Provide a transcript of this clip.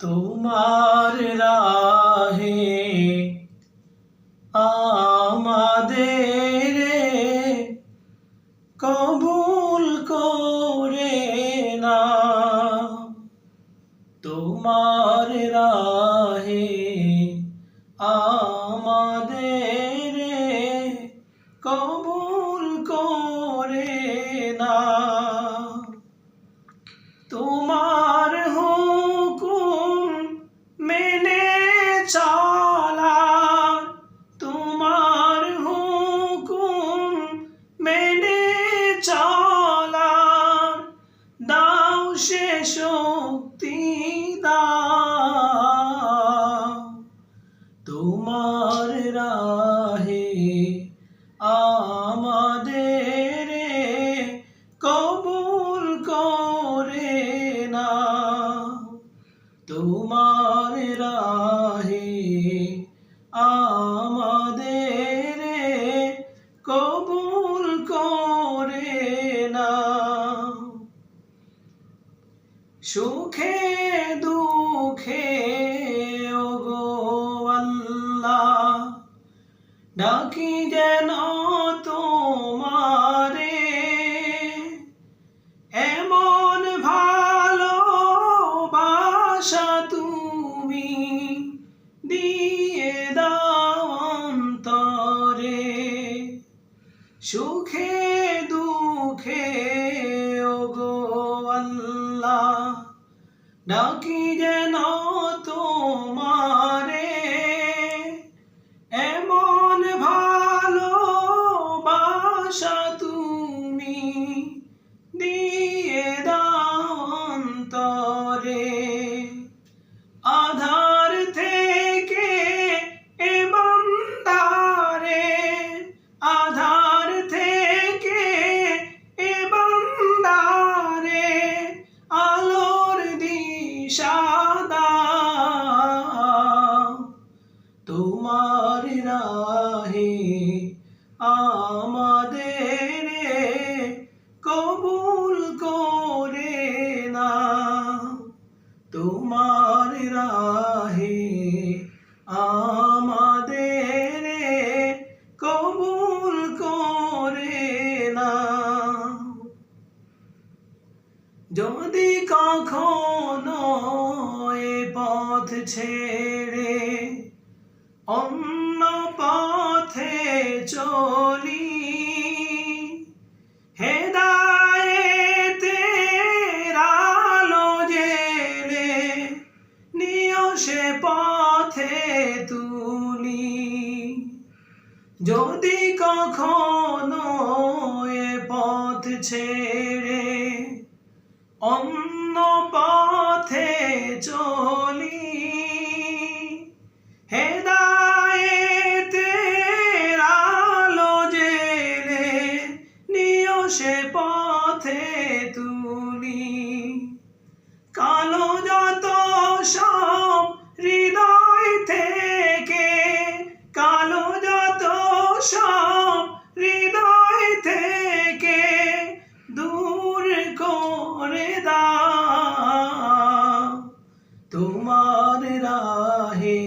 তোমার রাহে আমাদের কবুল করে নাও। তোমার রাহে আমাদের কবুল করে নাও। তোমার হুকুম মেনে চলা, তোমার হুকুম মেনে চলা, দাও সে শক্তি দাও। তোমার রাহে আমাদের কবুল করে নাও। তোমার রাহে আমাদের কবুল করে নাও। সুখে দুঃখে ওগো আল্লাহ, ডাকি যেন তোমারে। এমন ভালোবাসা তুমি দিয়ে দাও অন্তরে। সুখে দুঃখে ওগো আল্লাহ, ডাকি যেন তোমারে। এমন ভালোবাসা তুমি দিয়ে দাও অন্তরে। আধার থেকে এ বান্দারে, আধার থেকে এ বান্দারে আলোর দিশা দাও। তোমার রাহে আমাদের কবুল করে নাও। তোমার রাহে আমাদের কবুল করে নাও। যদি কখনো এ পথ ছেড়ে অন্য পথে চলি, হেদায়েতের আলো জেলে নিও সে পথে তুলি। যদি কখনো এ পথ ছেড়ে অন্য পথে চলি, হেদায়েতের আলো জেলে নিও সে পথে তুলি। কালো যত সব হৃদয় থেকে, কালো যত সব হৃদয় থেকে দূর করে দাও। তোমার রাহে